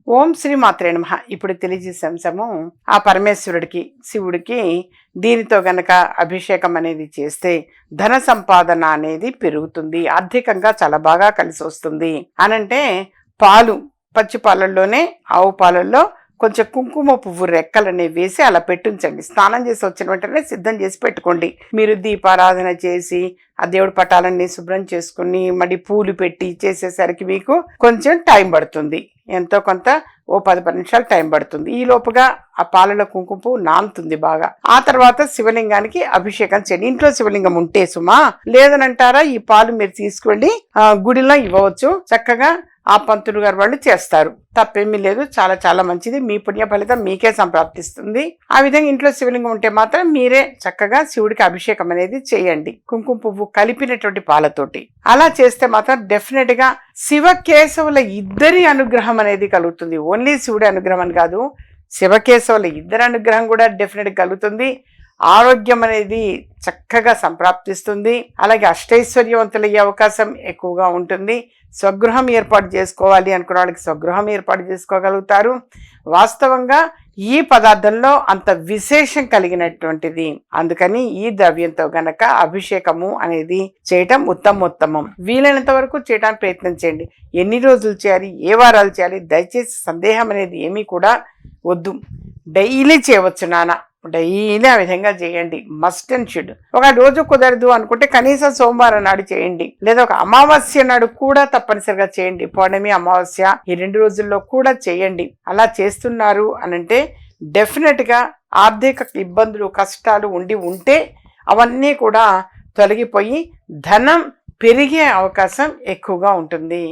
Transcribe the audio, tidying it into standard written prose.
ఓం శ్రీ మాత్రే నమః. ఇప్పుడు తెలియజేసే అంశము ఆ పరమేశ్వరుడికి శివుడికి దీనితో గనక అభిషేకం అనేది చేస్తే ధన సంపాదన అనేది పెరుగుతుంది, ఆర్థికంగా చాలా బాగా కలిసి వస్తుంది అనంటే పాలు, పచ్చి పాలల్లోనే ఆవు పాలల్లో కొంచెం కుంకుమ పువ్వు రెక్కలనేవి వేసి అలా పెట్టుంచండి. స్నానం చేసి వచ్చిన వెంటనే సిద్ధం చేసి పెట్టుకోండి. మీరు దీపారాధన చేసి ఆ దేవుడి పటాలన్నీ శుభ్రం చేసుకుని మళ్ళీ పూలు పెట్టి చేసేసరికి మీకు కొంచెం టైం పడుతుంది, ఎంతో కొంత ఓ 10 నిమిషాలు టైం పడుతుంది. ఈ లోపుగా ఆ పాలలో కుంకుమ పువ్వు నానుతుంది బాగా. ఆ తర్వాత శివలింగానికి అభిషేకం చేయండి. ఇంట్లో శివలింగం ఉంటే సుమా, లేదనంటారా ఈ పాలు మీరు తీసుకువెళ్ళి గుడిలో ఇవ్వవచ్చు. చక్కగా ఆ పంతులు గారు వాళ్ళు చేస్తారు, తప్పేమీ లేదు. చాలా చాలా మంచిది, మీ పుణ్య ఫలితం మీకే సంప్రాప్తిస్తుంది. ఆ విధంగా ఇంట్లో శివలింగం ఉంటే మాత్రం మీరే చక్కగా శివుడికి అభిషేకం అనేది చేయండి, కుంకుమ పువ్వు కలిపినటువంటి పాలతోటి. అలా చేస్తే మాత్రం డెఫినెట్ గా శివకేశవుల ఇద్దరి అనుగ్రహం అనేది కలుగుతుంది. ఓన్లీ శివుడి అనుగ్రహం అని కాదు, శివకేశవుల ఇద్దరి అనుగ్రహం కూడా డెఫినెట్ కలుగుతుంది. ఆరోగ్యం అనేది చక్కగా సంప్రాప్తిస్తుంది. అలాగే అష్టైశ్వర్యవంతులయ్యే అవకాశం ఎక్కువగా ఉంటుంది. స్వగృహం ఏర్పాటు చేసుకోవాలి అనుకున్న వాళ్ళకి స్వగృహం ఏర్పాటు చేసుకోగలుగుతారు. వాస్తవంగా ఈ పదార్థంలో అంత విశేషం కలిగినటువంటిది, అందుకని ఈ ద్రవ్యంతో గనక అభిషేకము అనేది చేయటం ఉత్తమోత్తమం. వీలైనంత వరకు చేయడానికి ప్రయత్నం చేయండి. ఎన్ని రోజులు చేయాలి, ఏ వారాలు చేయాలి, దయచేసి సందేహం అనేది ఏమీ కూడా వద్దు. డైలీ చేయవచ్చు నాన్న, డైలీ ఆ విధంగా చేయండి. Must and should. ఒక రోజు కుదరదు అనుకుంటే కనీసం సోమవారం నాడు చేయండి, లేదా ఒక అమావాస్య నాడు కూడా తప్పనిసరిగా చేయండి. పౌర్ణమి, అమావాస్య ఈ 2 రోజుల్లో కూడా చేయండి. అలా చేస్తున్నారు అనంటే డెఫినెట్ గా ఆర్థిక ఇబ్బందులు, కష్టాలు ఉంటే అవన్నీ కూడా తొలగిపోయి ధనం పెరిగే అవకాశం ఎక్కువగా ఉంటుంది.